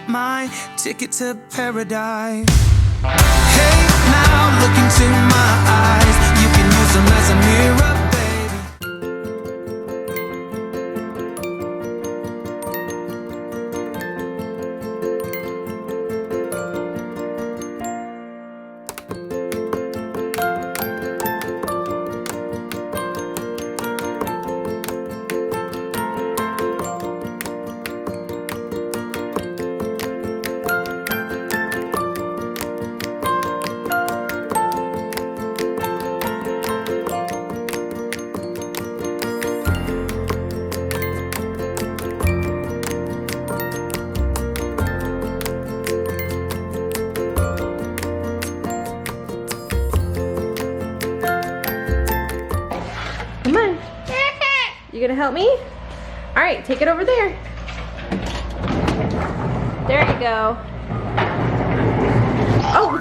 my ticket to paradise. Hey, now look into my eyes. You can use them as a mirror, baby. Come on. You gonna help me? All right, take it over there. There you go. Oh.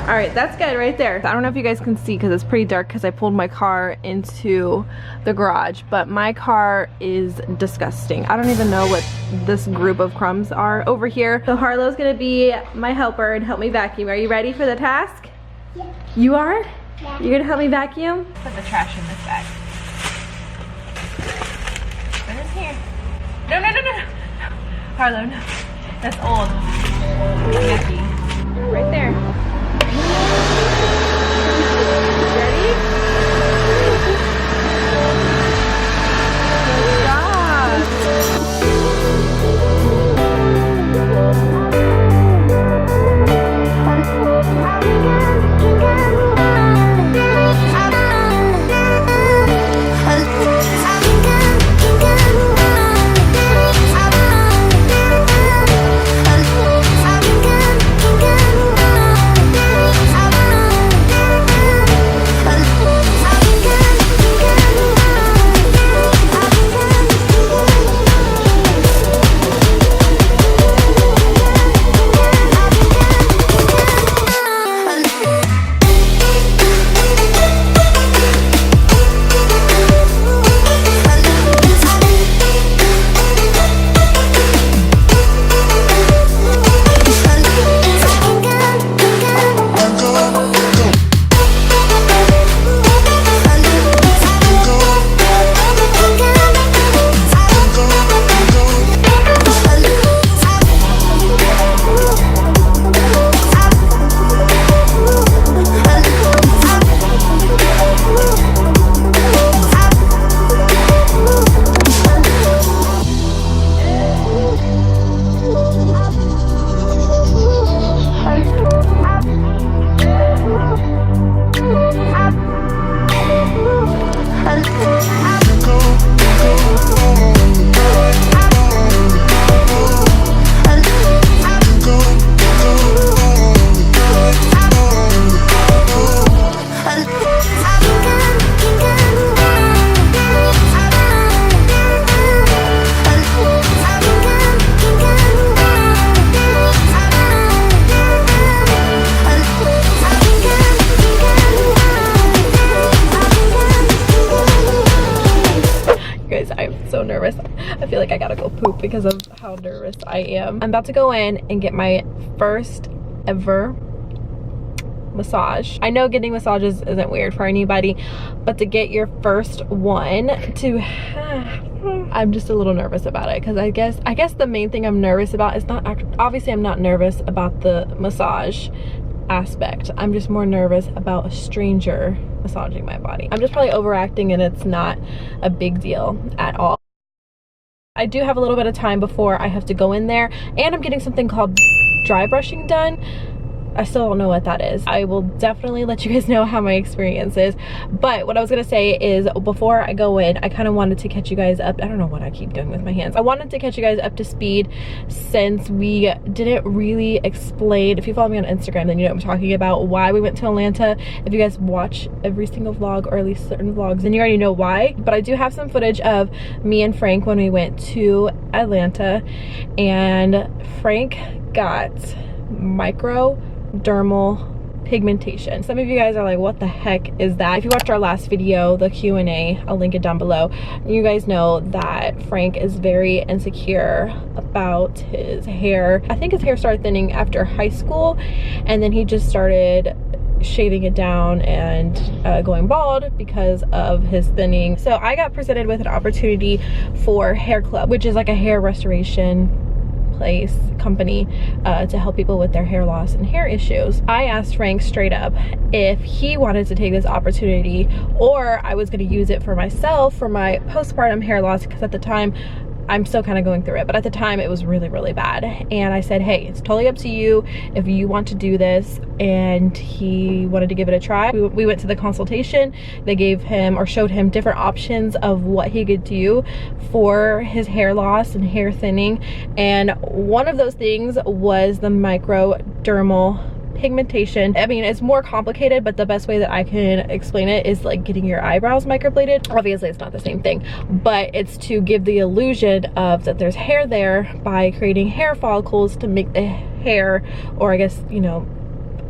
All right, that's good right there. I don't know if you guys can see because it's pretty dark because I pulled my car into the garage, but my car is disgusting. I don't even know what this group of crumbs are over here. So Harlow's gonna be my helper and help me vacuum. Are you ready for the task? Yeah. You are? Yeah. You're gonna help me vacuum? Put the trash in this bag. Put it in here. No, no, no, no, no. Harlow, no. That's old. Yucky. Right there. Ready? Good job. So nervous. I feel like I gotta go poop because of how nervous I am. I'm about to go in and get my first ever massage. I know getting massages isn't weird for anybody, but to get your first one I'm just a little nervous about it because I guess the main thing I'm nervous about is not obviously I'm not nervous about the massage aspect. I'm just more nervous about a stranger massaging my body. I'm just probably overacting and it's not a big deal at all. I do have a little bit of time before I have to go in there, and I'm getting something called dry brushing done. I still don't know what that is. I will definitely let you guys know how my experience is. But what I was gonna say is before I go in, I kind of wanted to catch you guys up. I don't know what I keep doing with my hands. I wanted to catch you guys up to speed since we didn't really explain. If you follow me on Instagram, then you know what I'm talking about, why we went to Atlanta. If you guys watch every single vlog, or at least certain vlogs, then you already know why. But I do have some footage of me and Frank when we went to Atlanta, and Frank got microdermal pigmentation. Some of you guys are like, what the heck is that? If you watched our last video, the Q&A, I'll link it down below. You guys know that Frank is very insecure about his hair. I think his hair started thinning after high school, and then he just started shaving it down and going bald because of his thinning. So I got presented with an opportunity for Hair Club, which is like a hair restoration company to help people with their hair loss and hair issues. I asked Frank straight up if he wanted to take this opportunity, or I was going to use it for myself for my postpartum hair loss, because at the time I'm still kind of going through it, but at the time it was really, really bad. And I said, hey, it's totally up to you if you want to do this. And he wanted to give it a try. We went to the consultation. They gave him, or showed him, different options of what he could do for his hair loss and hair thinning. And one of those things was the microdermal pigmentation. I mean, it's more complicated, but the best way that I can explain it is like getting your eyebrows microbladed. Obviously it's not the same thing, but it's to give the illusion of that there's hair there by creating hair follicles to make the hair, or I guess, you know,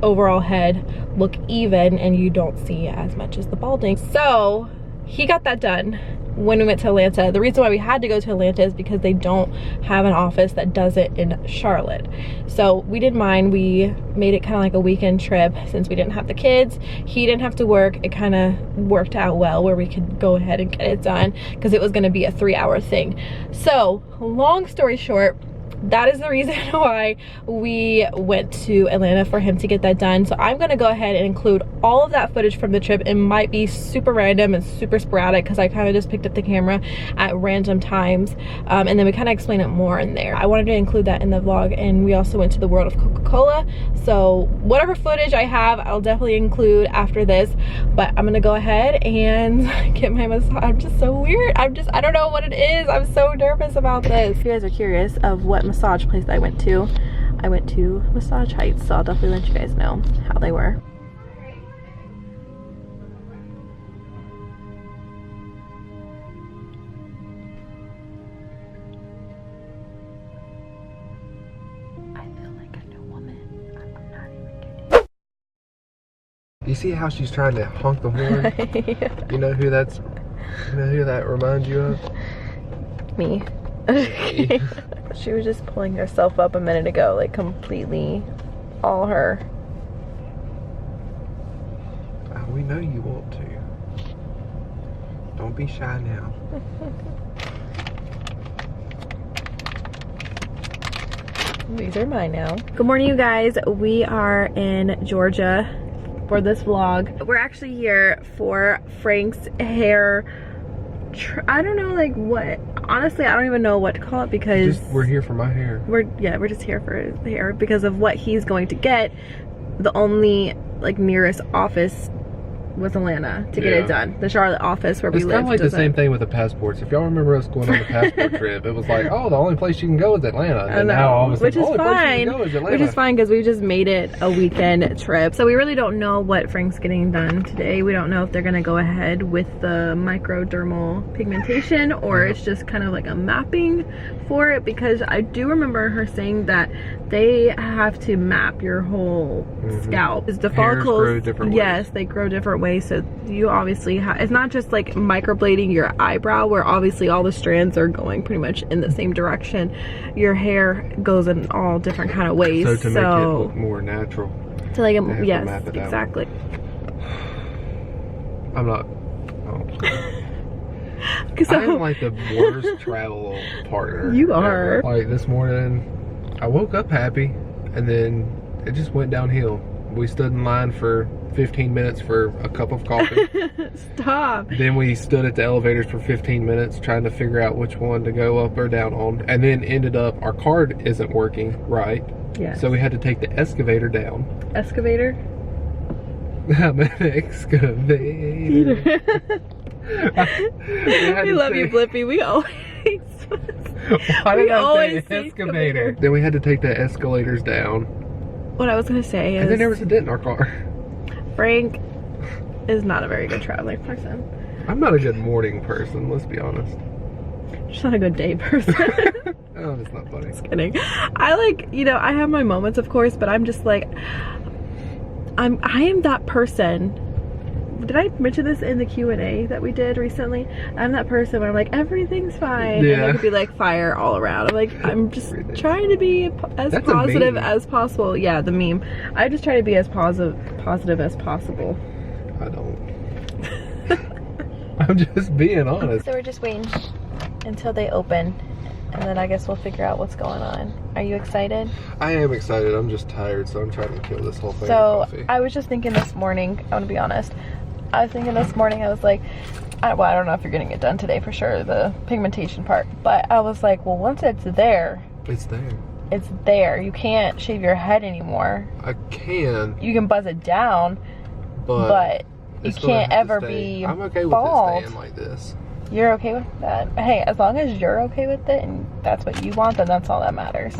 overall head look even, and you don't see as much as the balding. So he got that done when we went to Atlanta. The reason why we had to go to Atlanta is because they don't have an office that does it in Charlotte. So we didn't mind. We made it kind of like a weekend trip since we didn't have the kids. He didn't have to work. It kind of worked out well where we could go ahead and get it done, because it was going to be a 3-hour thing. So long story short, that is the reason why we went to Atlanta, for him to get that done. So I'm gonna go ahead and include all of that footage from the trip. It might be super random and super sporadic because I kind of just picked up the camera at random times, and then we kind of explain it more in there. I wanted to include that in the vlog. And we also went to the World of Coca-Cola, so whatever footage I have, I'll definitely include after this. But I'm gonna go ahead and get my massage. I'm just so weird. I don't know what it is. I'm so nervous about this. If you guys are curious of what massage place I went to Massage Heights, so I'll definitely let you guys know how they were. I feel like a new woman. I'm not even kidding. You see how she's trying to honk the horn? Yeah. You know who that reminds you of? Me. She was just pulling herself up a minute ago, like completely all her. We know you want to. Don't be shy now. These are mine now. Good morning, you guys. We are in Georgia for this vlog. We're actually here for Frank's hair. I don't know, like what. Honestly, I don't even know what to call it, because we're here for my hair. We're just here for his hair because of what he's going to get. The only like nearest office was Atlanta to get it done. The Charlotte office where we live. It's kind of like the same thing with the passports. If y'all remember us going on the passport trip, it was like, oh, the only place you can go is Atlanta. And now all of a sudden, which is fine. Which is fine because we just made it a weekend trip. So we really don't know what Frank's getting done today. We don't know if they're gonna go ahead with the microdermal pigmentation, or it's just kind of like a mapping for it, because I do remember her saying that they have to map your whole scalp. Because the follicles grow different ways. Yes, they grow different ways. So you obviously have, it's not just like microblading your eyebrow where obviously all the strands are going pretty much in the same direction. Your hair goes in all different kind of ways. So to make it look more natural. To like, yes, exactly. I'm not. So, I'm like the worst travel partner. You are. Ever. Like this morning, I woke up happy, and then it just went downhill. We stood in line for 15 minutes for a cup of coffee. Stop. Then we stood at the elevators for 15 minutes trying to figure out which one to go up or down on. And then ended up, our card isn't working right. Yeah. So we had to take the excavator down. Excavator? I'm an excavator. We love you, Blippi. We always... Why did I say excavator? Then we had to take the escalators down. What I was going to say is... And then there was a dent in our car. Frank is not a very good traveling person. I'm not a good morning person, let's be honest. Just not a good day person. Oh, that's not funny. Just kidding. I like, you know, I have my moments, of course, but I'm just like... I am that person. Did I mention this in the Q&A that we did recently? I'm that person where I'm like, everything's fine. Yeah. And it could be like fire all around. I'm like, I'm just trying to be as That's a positive meme. as possible. Yeah, the meme. I just try to be as positive as possible. I don't. I'm just being honest. So we're just waiting until they open. And then I guess we'll figure out what's going on. Are you excited? I am excited. I'm just tired, so I'm trying to kill this whole thing So with coffee. I was just thinking this morning, I want to be honest. I was thinking this morning, I was like, well, I don't know if you're getting it done today for sure, the pigmentation part. But I was like, well, once it's there. It's there. It's there. You can't shave your head anymore. I can. You can buzz it down, but you can't ever be I'm okay with bald. it staying like this. You're okay with that? Hey, as long as you're okay with it and that's what you want, then that's all that matters.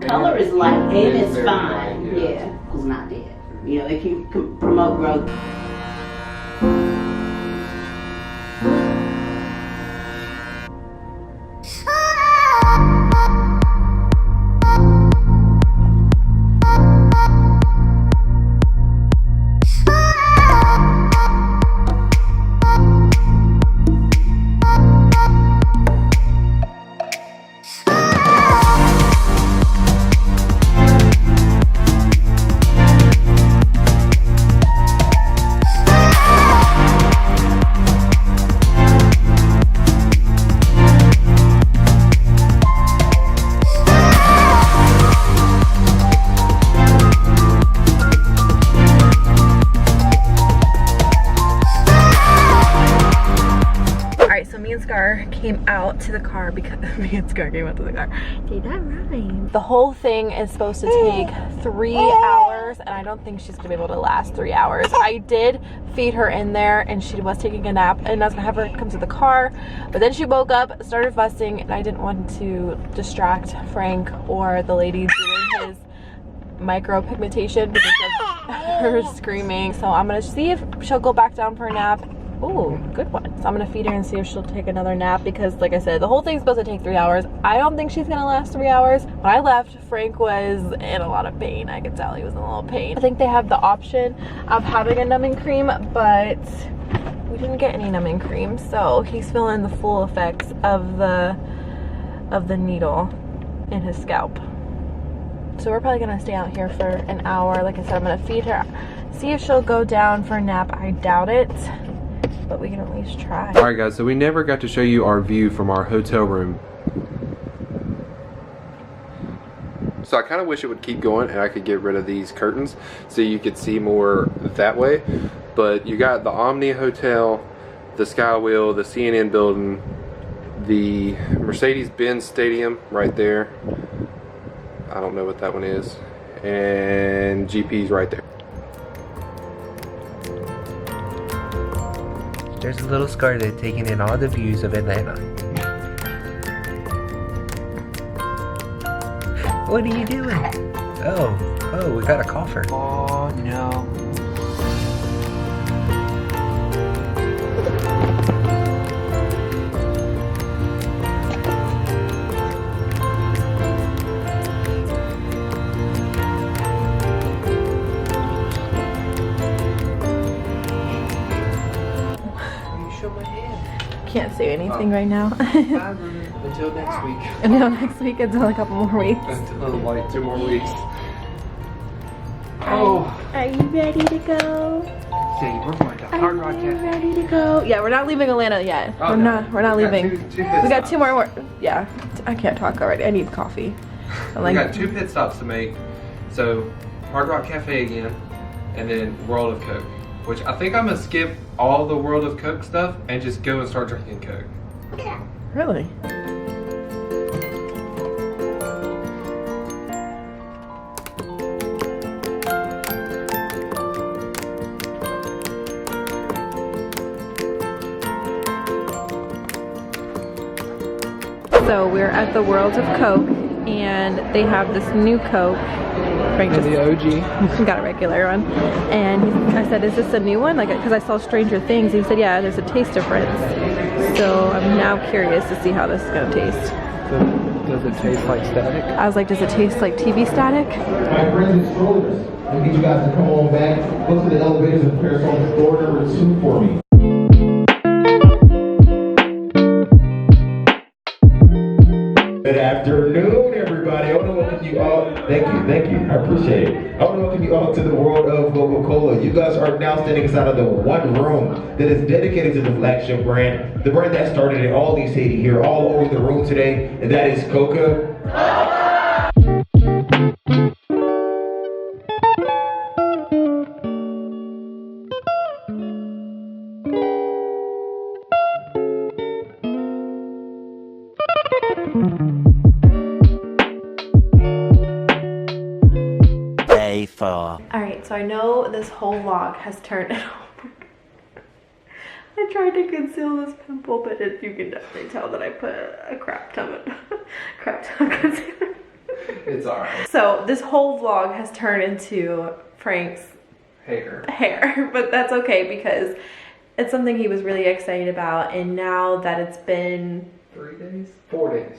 Color is light and it's fine. Yeah, it's not dead. You know, it can promote growth. Came out to the car because me and Scar came out to the car. Okay, that rhymes. The whole thing is supposed to take 3 hours, and I don't think she's gonna be able to last 3 hours. I did feed her in there, and she was taking a nap, and I was gonna have her come to the car, but then she woke up, started fussing, and I didn't want to distract Frank or the lady doing his micro pigmentation because of her screaming. So I'm gonna see if she'll go back down for a nap. Ooh, good one. So I'm gonna feed her and see if she'll take another nap because, like I said, the whole thing's supposed to take 3 hours. I don't think she's gonna last 3 hours. When I left, Frank was in a lot of pain. I could tell he was in a little pain. I think they have the option of having a numbing cream, but we didn't get any numbing cream, so he's feeling the full effects of the needle in his scalp. So we're probably gonna stay out here for an hour. Like I said, I'm gonna feed her, see if she'll go down for a nap. I doubt it, but we can at least try. All right, guys, so we never got to show you our view from our hotel room. So I kind of wish it would keep going and I could get rid of these curtains so you could see more that way. But you got the Omni Hotel, the Skywheel, the CNN building, the Mercedes-Benz Stadium right there. I don't know what that one is. And GP's right there. There's a little Scarlett taking in all the views of Atlanta. What are you doing? Oh, we got a coffer. Oh no. Can't say anything right now. Until next week. Until next week, until a couple more weeks. Until like 2 more weeks. Oh. Are you ready to go? See, we're going to Hard Rock Are you Cafe. ready to go? Yeah, we're not leaving Atlanta yet. Oh, we're no. not We got leaving. two pit We got stops. 2 more. Yeah, I can't talk already. I need coffee. I'm We like, got 2 pit stops to make. So, Hard Rock Cafe again, and then World of Coke. Which I think I'm gonna skip all the World of Coke stuff and just go and start drinking Coke. really? So we're at the World of Coke, and they have this new Coke. Frank just OG. got a regular one, and I said, "Is this a new one?" Like, because I saw Stranger Things. He said, "Yeah, there's a taste difference." So I'm now curious to see how this is gonna taste. Does it taste like static? I was like, does it taste like TV static? My friends and strollers. I need you guys to come on back. Go to the elevators and prepare for door number 2 for me. Good afternoon, everybody. I want to welcome you all. Thank you. I appreciate it. I want to welcome you all to the world of Coca-Cola. You guys are now standing inside of the one room that is dedicated to the flagship brand, the brand that started it. All these Haiti here, all over the room today, and that is Coca. Alright, so I know this whole vlog has turned I tried to conceal this pimple, but you can definitely tell that I put a crap ton of concealer. It's alright. So this whole vlog has turned into Frank's hair, but that's okay because it's something he was really excited about, and now that it's been 3 days? 4 days.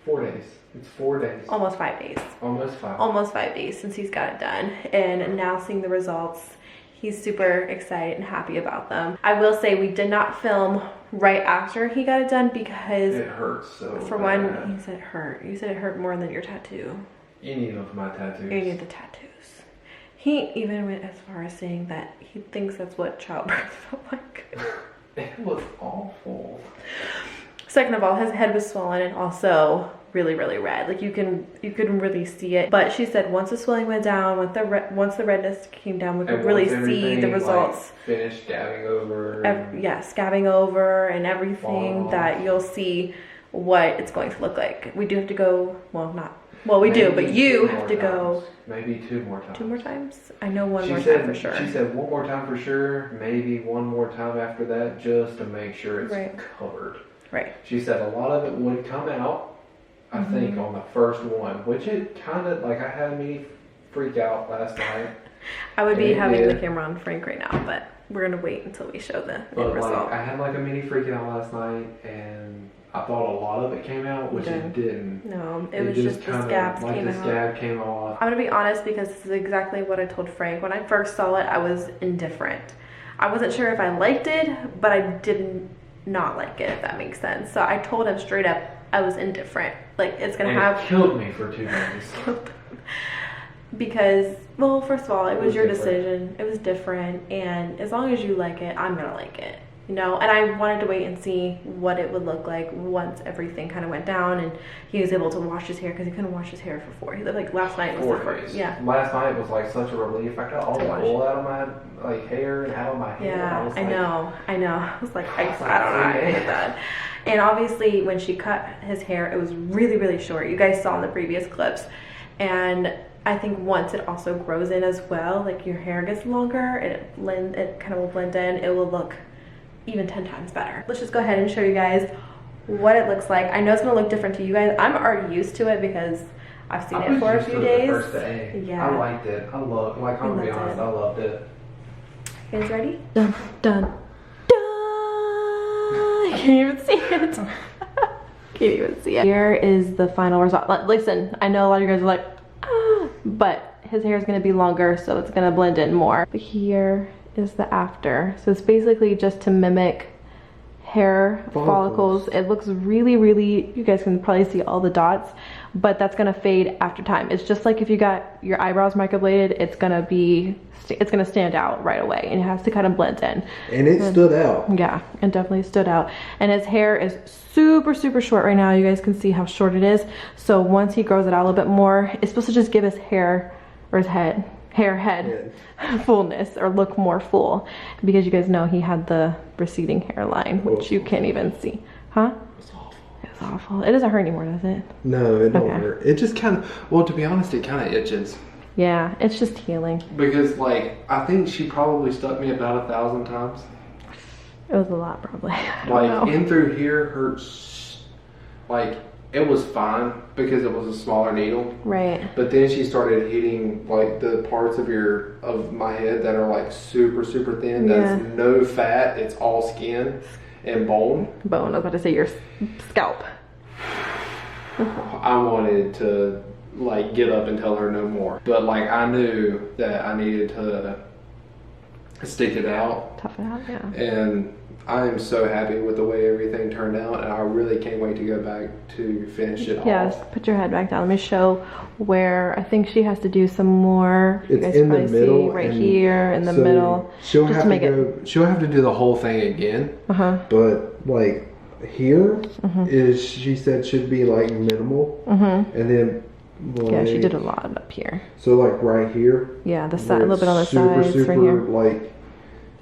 4 days. It's 4 days. Almost 5 days. Almost 5. Almost 5 days since he's got it done, and now seeing the results, he's super excited and happy about them. I will say we did not film right after he got it done because it hurts so for bad. one, he said it hurt. You said it hurt more than your tattoo. You need them for my tattoos. You need the tattoos. He even went as far as saying that he thinks that's what childbirth felt like. It was awful. Second of all, his head was swollen and also really red. Like you can really see it. But she said once the swelling went down, once the redness came down, we could really see the results. Like, finished scabbing over. Scabbing over and everything, that you'll see what it's going to look like. We do have to go. We do, but you have to go. Maybe 2 more times. 2 more times? I know one more time for sure. She said 1 more time for sure. Maybe 1 more time after that, just to make sure it's covered. Right. She said a lot of it would come out, I think, on the first one, which it kind of, like, I had a mini freak out last night. I would be having the camera on Frank right now, but we're going to wait until we show the end result. Like, I had like a mini freak out last night, and I thought a lot of it came out, which it didn't. No, it was just the scabs came out. The scab came off. I'm going to be honest because this is exactly what I told Frank. When I first saw it, I was indifferent. I wasn't sure if I liked it, but I didn't not like it, if that makes sense. So I told him straight up I was indifferent. Like, it's gonna It killed me for 2 days. Because, well, first of all, it was your decision. It was different, and as long as you like it, I'm gonna like it, you know. And I wanted to wait and see what it would look like once everything kind of went down and he was able to wash his hair, because he couldn't wash his hair for 4. He like last night was 4 the first. days. Yeah. Last night was like such a relief. I got all the oil out of my hair and out of my hair. Yeah, I know. I was like, I don't know how I did that. And obviously when she cut his hair, it was really short. You guys saw in the previous clips. And I think once it also grows in as well, like your hair gets longer and it kind of will blend in, it will look even 10 times better. Let's just go ahead and show you guys what it looks like. I know it's gonna look different to you guys. I'm already used to it because I've seen it for a few days. The first day. Yeah. I liked it. I'm gonna be honest, I loved it. You guys ready? Dun, dun, dun. I can't even see it. Can't even see it. Here is the final result. Listen, I know a lot of you guys are like, ah, but his hair is gonna be longer, so it's gonna blend in more. But here is the after. So it's basically just to mimic hair follicles. It looks really, you guys can probably see all the dots, but that's gonna fade after time. It's just like if you got your eyebrows microbladed, it's gonna stand out right away, and it has to kind of blend in. And it stood out. Yeah, it definitely stood out. And his hair is super short right now. You guys can see how short it is. So once he grows it out a little bit more, it's supposed to just give his hair, or his head fullness, or look more full, because you guys know he had the receding hairline, which you can't even see. Huh? It's awful. It's awful. It doesn't hurt anymore, does it? No, it don't hurt. It just kind of, well, to be honest, it kind of itches. Yeah, it's just healing. Because, like, I think she probably stuck me about 1,000 times. It was a lot, probably. Like, in through here hurts, like, it was fine because it was a smaller needle. Right. But then she started hitting like the parts of my head that are like super thin. That's no fat. It's all skin and bone. I was about to say your scalp. I wanted to like get up and tell her no more. But like I knew that I needed to stick it out. Tough it out, yeah. And I am so happy with the way everything turned out, and I really can't wait to go back to finish it Yes, off. put your head back down. Let me show where I think she has to do some more. You It's guys in the probably middle, see right and here in the so middle. She'll just have to make to go. She'll have to do the whole thing again. But like here is, she said, should be like minimal, and then Yeah, she did a lot up here. So like right here. Yeah, the where side, a little bit on the it's super, sides, super, right here. like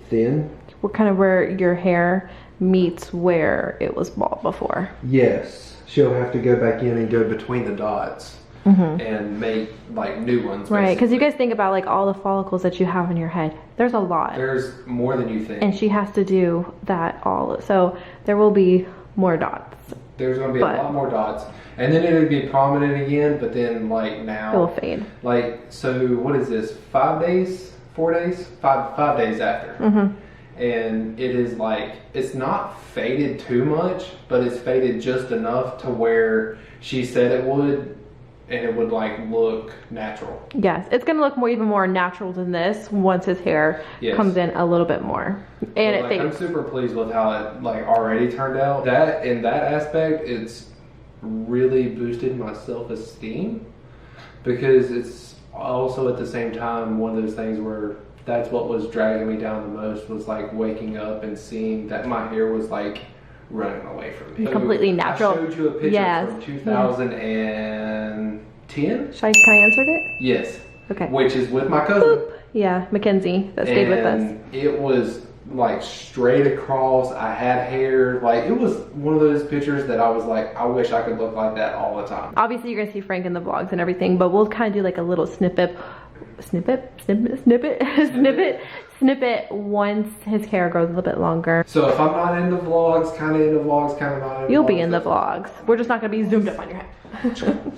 thin. We're kind of where your hair meets where it was bald before. Yes, she'll have to go back in and go between the dots and make like new ones. Right, because you basically. guys think about like all the follicles that you have in your head. There's a lot. There's more than you think. And she has to do that all. So there will be more dots. There's going to be a lot more dots. And then it'll be prominent again, but then like now. It will fade. Like, so what is this? 5 days? 4 days? Five days after. And it is like, it's not faded too much, but it's faded just enough to where she said it would, and it would like look natural. Yes, it's gonna look even more natural than this once his hair comes in a little bit more. And it fades. I'm super pleased with how it like already turned out. That, in that aspect, it's really boosted my self-esteem, because it's also at the same time one of those things where that's what was dragging me down the most, was like waking up and seeing that my hair was like running away from me. Completely natural. I showed you a picture from 2010. Can I answer it? Yes. Okay. Which is with my cousin. Boop. Yeah, Mackenzie that stayed with us. And it was like straight across. I had hair. Like, it was one of those pictures that I was like, I wish I could look like that all the time. Obviously you're gonna see Frank in the vlogs and everything, but we'll kind of do like a little snippet once his hair grows a little bit longer. So if I'm not in the vlogs, kind of in the vlogs, kind of not in the vlogs. You'll be in the vlogs. We're just not gonna be zoomed up on your head.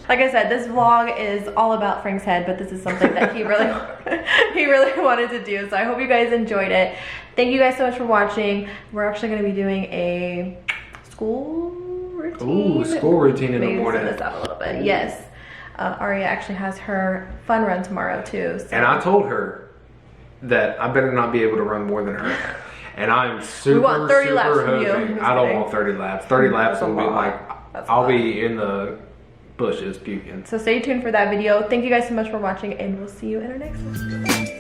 Like I said, this vlog is all about Frank's head, but this is something that he really wanted to do. So I hope you guys enjoyed it. Thank you guys so much for watching. We're actually gonna be doing a school routine. Ooh, school routine in the Maybe morning. set this up a little bit. Yes. Aria actually has her fun run tomorrow too. So. And I told her that I better not be able to run more than her. And I'm super, We want 30 super laps from you. hoping. Just I don't kidding. want 30 laps. 30 laps That's a will be lot. like, That's a I'll lot. be in the bushes puking. So stay tuned for that video. Thank you guys so much for watching, and we'll see you in our next one.